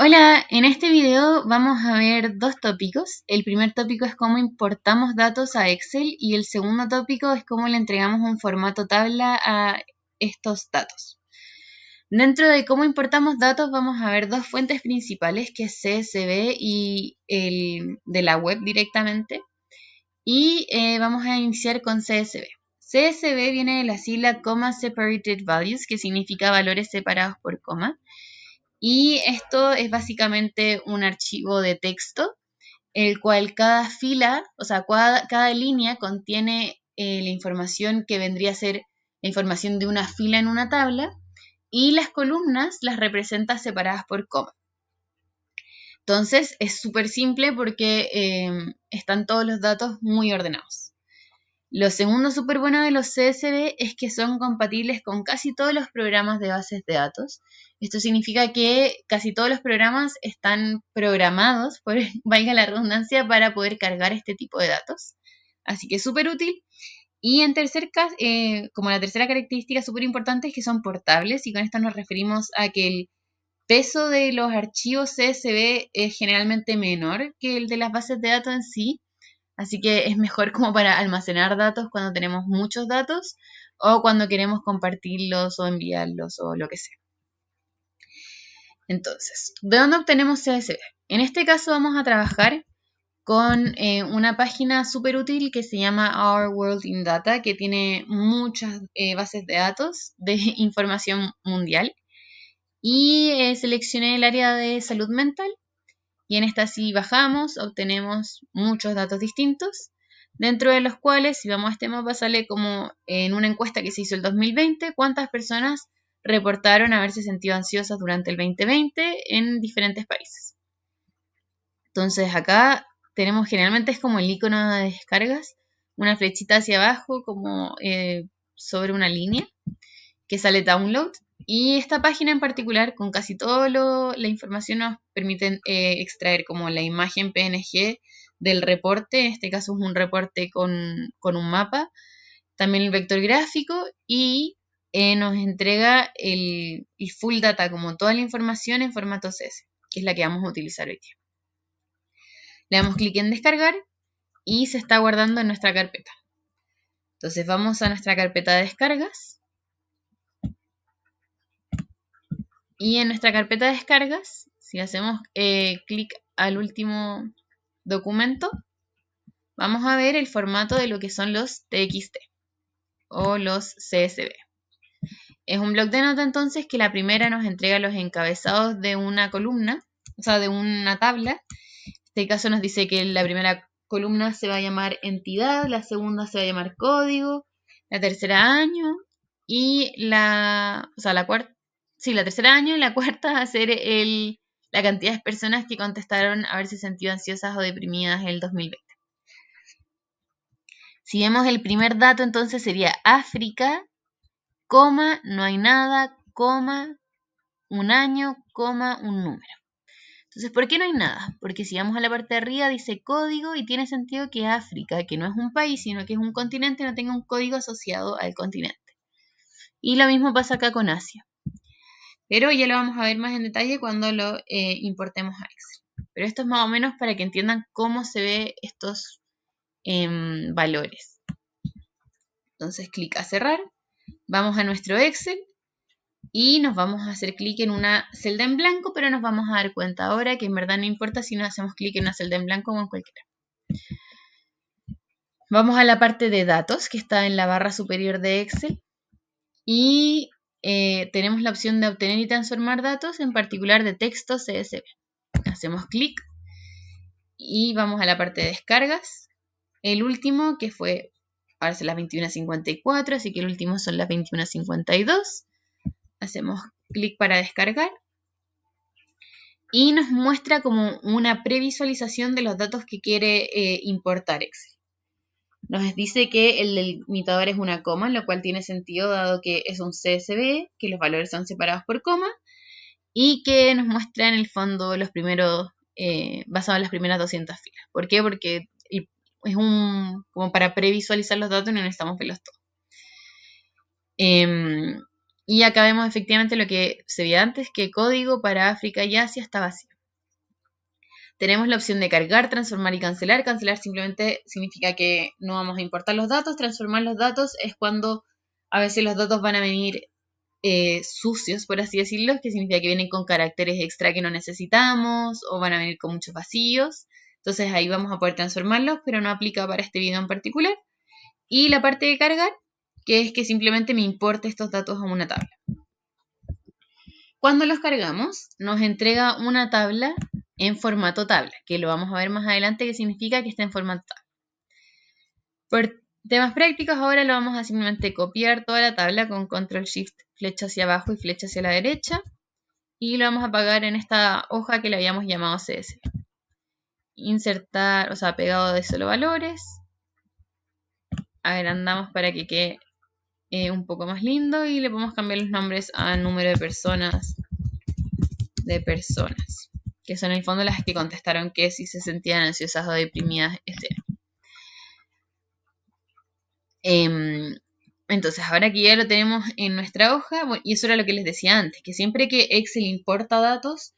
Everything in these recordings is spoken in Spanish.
Hola, en este video vamos a ver dos tópicos. El primer tópico es cómo importamos datos a Excel y el segundo tópico es cómo le entregamos un formato tabla a estos datos. Dentro de cómo importamos datos vamos a ver dos fuentes principales, que es CSV y el de la web directamente. Y vamos a iniciar con CSV. CSV viene de la sigla Comma Separated Values, que significa valores separados por coma. Y esto es básicamente un archivo de texto, el cual cada fila, o sea, cada línea contiene la información que vendría a ser la información de una fila en una tabla, y las columnas las representa separadas por coma. Entonces es súper simple porque están todos los datos muy ordenados. Lo segundo súper bueno de los CSV es que son compatibles con casi todos los programas de bases de datos. Esto significa que casi todos los programas están programados, por, valga la redundancia, para poder cargar este tipo de datos. Así que es súper útil. Y en tercer caso, como la tercera característica súper importante es que son portables, y con esto nos referimos a que el peso de los archivos CSV es generalmente menor que el de las bases de datos en sí. Así que es mejor como para almacenar datos cuando tenemos muchos datos o cuando queremos compartirlos o enviarlos o lo que sea. Entonces, ¿de dónde obtenemos CSV? En este caso vamos a trabajar con una página súper útil que se llama Our World in Data, que tiene muchas bases de datos de información mundial. Y seleccioné el área de salud mental. Y en esta si bajamos, obtenemos muchos datos distintos, dentro de los cuales, si vamos a este mapa, sale como en una encuesta que se hizo el 2020, cuántas personas reportaron haberse sentido ansiosas durante el 2020 en diferentes países. Entonces acá tenemos, generalmente es como el icono de descargas, una flechita hacia abajo como sobre una línea que sale download. Y esta página en particular, con casi toda la información, nos permite extraer como la imagen PNG del reporte. En este caso es un reporte con un mapa, también el vector gráfico, y nos entrega el full data, como toda la información en formato CS, que es la que vamos a utilizar hoy día. Le damos clic en descargar y se está guardando en nuestra carpeta. Entonces vamos a nuestra carpeta de descargas. Y en nuestra carpeta de descargas, si hacemos clic al último documento, vamos a ver el formato de lo que son los TXT o los CSV. Es un bloc de nota entonces que la primera nos entrega los encabezados de una columna, o sea, de una tabla. En este caso nos dice que la primera columna se va a llamar entidad, la segunda se va a llamar código, la tercera año y la cuarta, sí, la tercera año y la cuarta va a ser la cantidad de personas que contestaron haberse sentido ansiosas o deprimidas en el 2020. Si vemos el primer dato, entonces sería África, coma, no hay nada, coma, un año, coma, un número. Entonces, ¿por qué no hay nada? Porque si vamos a la parte de arriba dice código y tiene sentido que África, que no es un país, sino que es un continente, no tenga un código asociado al continente. Y lo mismo pasa acá con Asia. Pero ya lo vamos a ver más en detalle cuando lo importemos a Excel. Pero esto es más o menos para que entiendan cómo se ve estos valores. Entonces, clic a cerrar. Vamos a nuestro Excel y nos vamos a hacer clic en una celda en blanco, pero nos vamos a dar cuenta ahora que en verdad no importa si no hacemos clic en una celda en blanco o en cualquiera. Vamos a la parte de datos que está en la barra superior de Excel y tenemos la opción de obtener y transformar datos, en particular de texto CSV. Hacemos clic y vamos a la parte de descargas. El último que fue, ahora son las 21:54, así que el último son las 21:52. Hacemos clic para descargar y nos muestra como una previsualización de los datos que quiere importar Excel. Nos dice que el delimitador es una coma, lo cual tiene sentido dado que es un CSV, que los valores son separados por coma y que nos muestra en el fondo los primeros, basado en las primeras 200 filas. ¿Por qué? Porque es como para previsualizar los datos y no necesitamos verlos todos. Y acá vemos efectivamente lo que se veía antes, que código para África y Asia está vacío. Tenemos la opción de cargar, transformar y cancelar. Cancelar simplemente significa que no vamos a importar los datos. Transformar los datos es cuando a veces los datos van a venir sucios, por así decirlo, que significa que vienen con caracteres extra que no necesitamos o van a venir con muchos vacíos. Entonces ahí vamos a poder transformarlos, pero no aplica para este video en particular. Y la parte de cargar, que es que simplemente me importe estos datos a una tabla. Cuando los cargamos, nos entrega una tabla en formato tabla, que lo vamos a ver más adelante, que significa que está en formato tabla. Por temas prácticos, ahora lo vamos a simplemente copiar toda la tabla con control shift, flecha hacia abajo y flecha hacia la derecha, y lo vamos a pegar en esta hoja que le habíamos llamado CS. Insertar, o sea, pegado de solo valores. Agrandamos para que quede un poco más lindo y le podemos cambiar los nombres a número de personas, que son en el fondo las que contestaron que si se sentían ansiosas o deprimidas este año. Entonces, ahora que ya lo tenemos en nuestra hoja, bueno, y eso era lo que les decía antes, que siempre que Excel importa datos,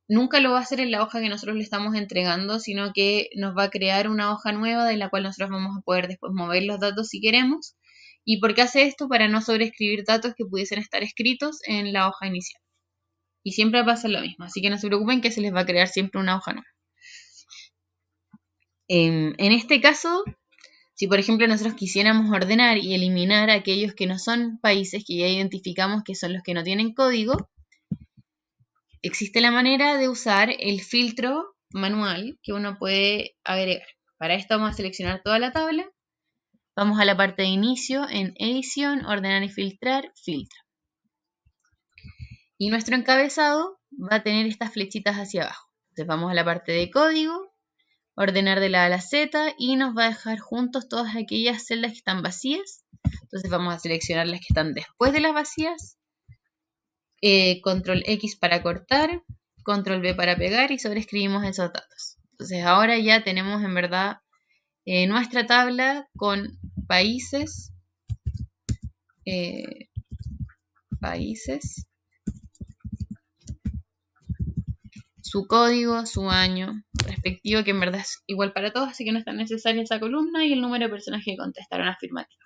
nunca lo va a hacer en la hoja que nosotros le estamos entregando, sino que nos va a crear una hoja nueva de la cual nosotros vamos a poder después mover los datos si queremos. ¿Y por qué hace esto? Para no sobreescribir datos que pudiesen estar escritos en la hoja inicial. Y siempre va a pasar lo mismo, así que no se preocupen que se les va a crear siempre una hoja nueva. En este caso, si por ejemplo nosotros quisiéramos ordenar y eliminar aquellos que no son países que ya identificamos que son los que no tienen código, existe la manera de usar el filtro manual que uno puede agregar. Para esto vamos a seleccionar toda la tabla. Vamos a la parte de inicio, en edición, ordenar y filtrar, filtro. Y nuestro encabezado va a tener estas flechitas hacia abajo. Entonces vamos a la parte de código, ordenar de la A a la Z y nos va a dejar juntos todas aquellas celdas que están vacías. Entonces vamos a seleccionar las que están después de las vacías. Control X para cortar, Control V para pegar y sobreescribimos esos datos. Entonces ahora ya tenemos en verdad nuestra tabla con países, su código, su año respectivo, que en verdad es igual para todos, así que no es tan necesaria esa columna, y el número de personas que contestaron afirmativo.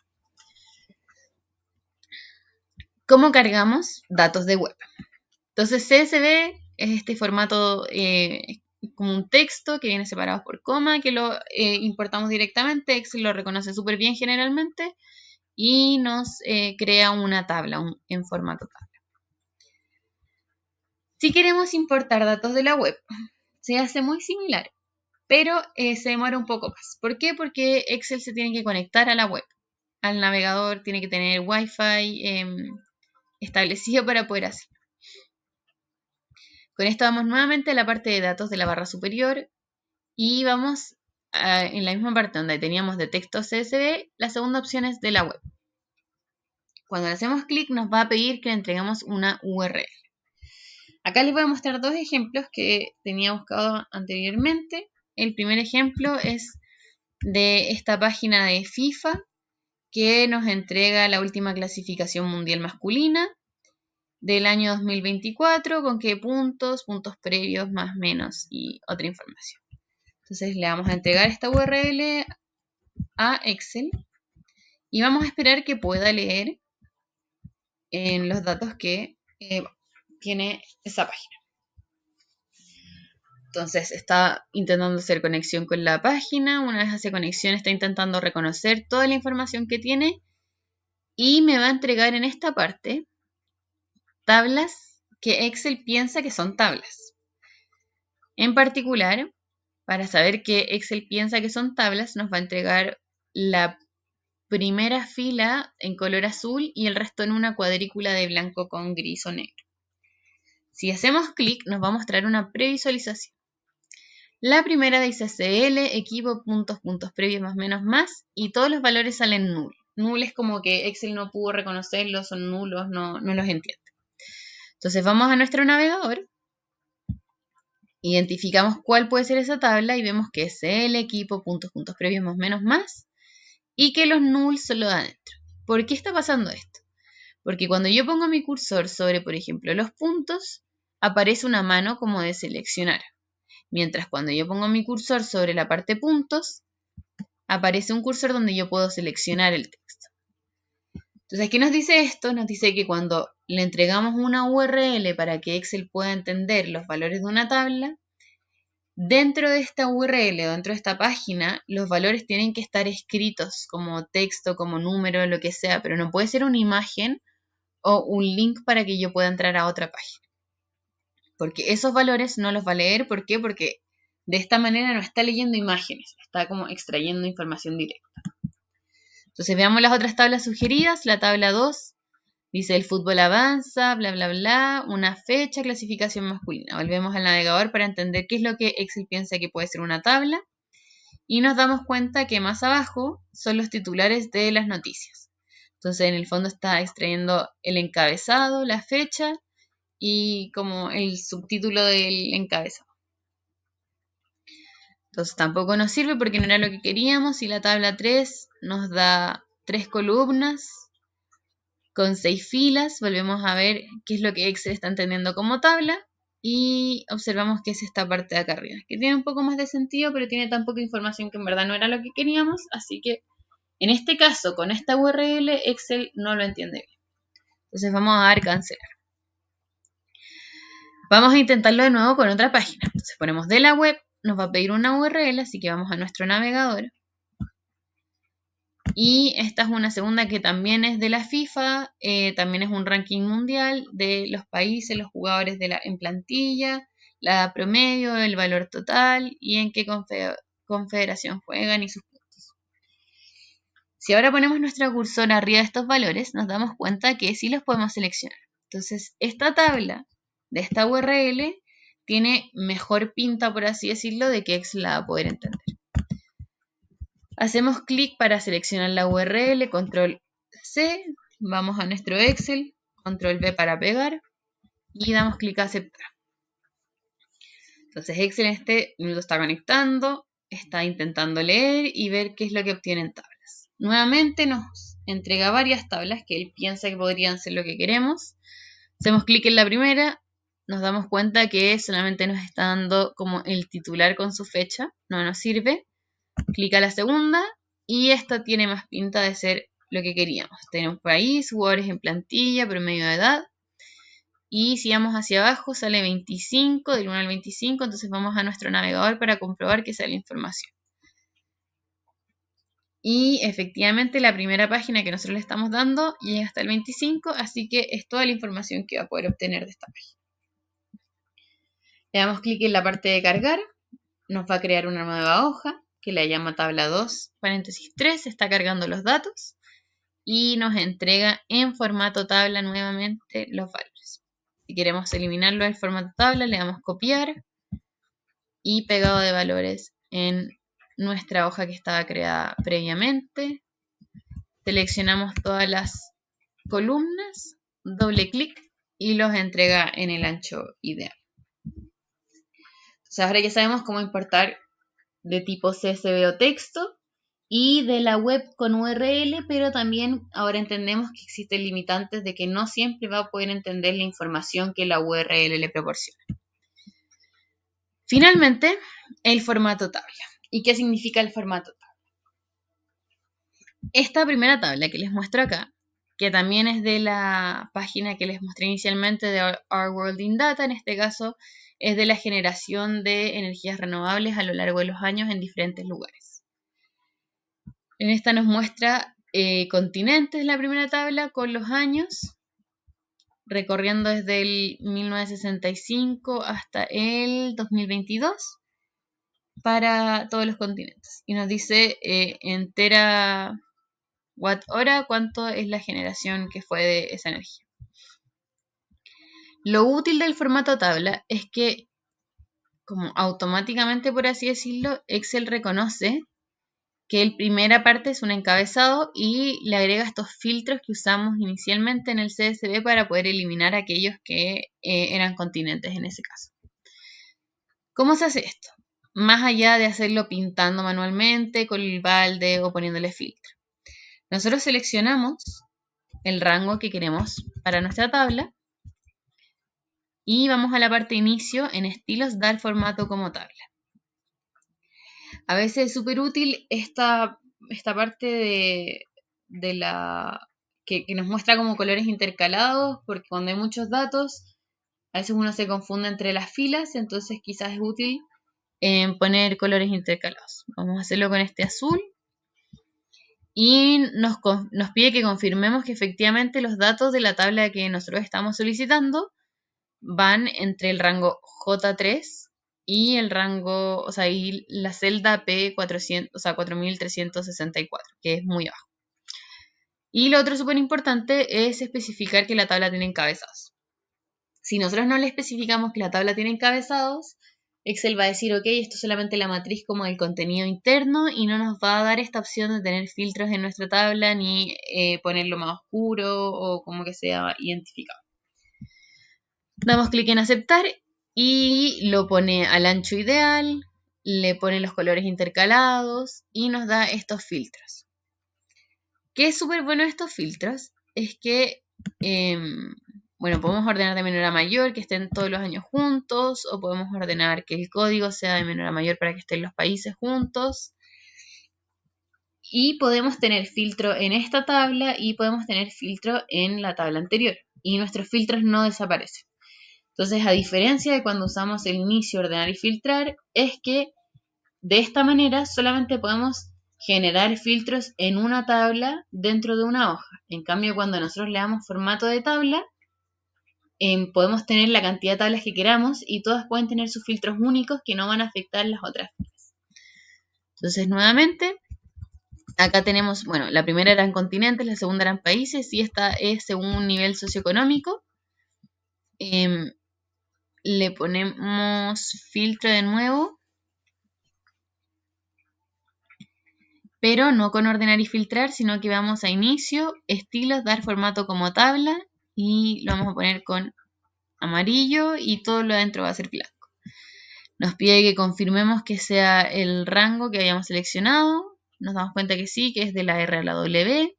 ¿Cómo cargamos datos de web? Entonces CSV es este formato como un texto que viene separado por coma, que lo importamos directamente. Excel lo reconoce súper bien generalmente y nos crea una tabla en formato tabla. Si queremos importar datos de la web, se hace muy similar, pero se demora un poco más. ¿Por qué? Porque Excel se tiene que conectar a la web. Al navegador tiene que tener Wi-Fi establecido para poder hacerlo. Con esto vamos nuevamente a la parte de datos de la barra superior y vamos en la misma parte donde teníamos de texto CSV, la segunda opción es de la web. Cuando le hacemos clic nos va a pedir que le entregamos una URL. Acá les voy a mostrar dos ejemplos que tenía buscado anteriormente. El primer ejemplo es de esta página de FIFA que nos entrega la última clasificación mundial masculina del año 2024, con qué puntos, puntos previos, más menos y otra información. Entonces le vamos a entregar esta URL a Excel y vamos a esperar que pueda leer en los datos que tiene esa página. Entonces está intentando hacer conexión con la página. Una vez hace conexión está intentando reconocer toda la información que tiene y me va a entregar en esta parte tablas que Excel piensa que son tablas. En particular, para saber que Excel piensa que son tablas, nos va a entregar la primera fila en color azul y el resto en una cuadrícula de blanco con gris o negro. Si hacemos clic, nos va a mostrar una previsualización. La primera dice CL, equipo, puntos, puntos previos, más menos, más, y todos los valores salen null. Null es como que Excel no pudo reconocerlos, son nulos, no los entiende. Entonces vamos a nuestro navegador, identificamos cuál puede ser esa tabla y vemos que es CL, equipo, puntos, puntos previos, más menos, más, y que los null son los de adentro. ¿Por qué está pasando esto? Porque cuando yo pongo mi cursor sobre, por ejemplo, los puntos, aparece una mano como de seleccionar. Mientras cuando yo pongo mi cursor sobre la parte puntos, aparece un cursor donde yo puedo seleccionar el texto. Entonces, ¿qué nos dice esto? Nos dice que cuando le entregamos una URL para que Excel pueda entender los valores de una tabla, dentro de esta URL o dentro de esta página, los valores tienen que estar escritos como texto, como número, lo que sea, pero no puede ser una imagen o un link para que yo pueda entrar a otra página. Porque esos valores no los va a leer. ¿Por qué? Porque de esta manera no está leyendo imágenes, está como extrayendo información directa. Entonces veamos las otras tablas sugeridas. La tabla 2 dice el fútbol avanza, bla, bla, bla, una fecha, clasificación masculina. Volvemos al navegador para entender qué es lo que Excel piensa que puede ser una tabla. Y nos damos cuenta que más abajo son los titulares de las noticias. Entonces en el fondo está extrayendo el encabezado, la fecha y como el subtítulo del encabezado. Entonces tampoco nos sirve porque no era lo que queríamos y la tabla 3 nos da 3 columnas con 6 filas. Volvemos a ver qué es lo que Excel está entendiendo como tabla y observamos que es esta parte de acá arriba, que tiene un poco más de sentido, pero tiene tan poca información que en verdad no era lo que queríamos, así que en este caso, con esta URL, Excel no lo entiende bien. Entonces vamos a dar cancelar. Vamos a intentarlo de nuevo con otra página. Entonces ponemos de la web, nos va a pedir una URL, así que vamos a nuestro navegador. Y esta es una segunda que también es de la FIFA, también es un ranking mundial de los países, los jugadores en plantilla, la edad promedio, el valor total y en qué confederación juegan y sus puntos. Si ahora ponemos nuestro cursor arriba de estos valores, nos damos cuenta que sí los podemos seleccionar. Entonces, esta tabla de esta URL tiene mejor pinta, por así decirlo, de que Excel la va a poder entender. Hacemos clic para seleccionar la URL, control C, vamos a nuestro Excel, control V para pegar y damos clic a aceptar. Entonces Excel en este minuto está conectando, está intentando leer y ver qué es lo que obtiene en tablas. Nuevamente nos entrega varias tablas que él piensa que podrían ser lo que queremos. Hacemos clic en la primera, nos damos cuenta que solamente nos está dando como el titular con su fecha, no nos sirve. Clic a la segunda y esta tiene más pinta de ser lo que queríamos. Tenemos país, jugadores en plantilla, promedio de edad. Y si vamos hacia abajo sale 25, del 1 al 25, entonces vamos a nuestro navegador para comprobar que sale la información. Y efectivamente la primera página que nosotros le estamos dando llega hasta el 25, así que es toda la información que va a poder obtener de esta página. Le damos clic en la parte de cargar, nos va a crear una nueva hoja que la llama tabla 2, paréntesis 3, está cargando los datos y nos entrega en formato tabla nuevamente los valores. Si queremos eliminarlo del formato tabla, le damos copiar y pegado de valores en nuestra hoja que estaba creada previamente. Seleccionamos todas las columnas, doble clic y los entrega en el ancho ideal. Entonces ahora ya sabemos cómo importar de tipo CSV o texto y de la web con URL, pero también ahora entendemos que existen limitantes de que no siempre va a poder entender la información que la URL le proporciona. Finalmente, el formato tabla. ¿Y qué significa el formato tabla? Esta primera tabla que les muestro acá, que también es de la página que les mostré inicialmente de Our World in Data, en este caso es de la generación de energías renovables a lo largo de los años en diferentes lugares. En esta nos muestra continentes la primera tabla con los años, recorriendo desde el 1965 hasta el 2022 para todos los continentes. Y nos dice en terawatt hora cuánto es la generación que fue de esa energía. Lo útil del formato tabla es que, como automáticamente por así decirlo, Excel reconoce que la primera parte es un encabezado y le agrega estos filtros que usamos inicialmente en el CSV para poder eliminar aquellos que eran continentes en ese caso. ¿Cómo se hace esto? Más allá de hacerlo pintando manualmente con el balde o poniéndole filtro. Nosotros seleccionamos el rango que queremos para nuestra tabla. Y vamos a la parte de inicio, en estilos, dar formato como tabla. A veces es súper útil esta parte de la que nos muestra como colores intercalados, porque cuando hay muchos datos, a veces uno se confunde entre las filas, entonces quizás es útil poner colores intercalados. Vamos a hacerlo con este azul. Y nos pide que confirmemos que efectivamente los datos de la tabla que nosotros estamos solicitando van entre el rango J3 y el rango, o sea, y la celda P400, o sea, 4364, que es muy abajo. Y lo otro súper importante es especificar que la tabla tiene encabezados. Si nosotros no le especificamos que la tabla tiene encabezados, Excel va a decir, ok, esto es solamente la matriz como del contenido interno y no nos va a dar esta opción de tener filtros en nuestra tabla ni ponerlo más oscuro o como que sea identificado. Damos clic en aceptar y lo pone al ancho ideal, le pone los colores intercalados y nos da estos filtros. ¿Qué es súper bueno de estos filtros? Es que, bueno, podemos ordenar de menor a mayor, que estén todos los años juntos, o podemos ordenar que el código sea de menor a mayor para que estén los países juntos. Y podemos tener filtro en esta tabla y podemos tener filtro en la tabla anterior. Y nuestros filtros no desaparecen. Entonces, a diferencia de cuando usamos el inicio, ordenar y filtrar, es que de esta manera solamente podemos generar filtros en una tabla dentro de una hoja. En cambio, cuando nosotros le damos formato de tabla, podemos tener la cantidad de tablas que queramos y todas pueden tener sus filtros únicos que no van a afectar las otras filas. Entonces, nuevamente, acá tenemos, bueno, la primera eran continentes, la segunda eran países y esta es según un nivel socioeconómico. Le ponemos filtro de nuevo, pero no con ordenar y filtrar, sino que vamos a inicio, estilos, dar formato como tabla y lo vamos a poner con amarillo y todo lo adentro va a ser blanco. Nos pide que confirmemos que sea el rango que hayamos seleccionado, nos damos cuenta que sí, que es de la R a la W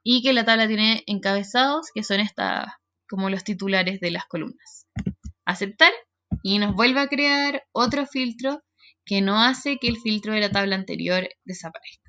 y que la tabla tiene encabezados que son como los titulares de las columnas. Aceptar y nos vuelve a crear otro filtro que no hace que el filtro de la tabla anterior desaparezca.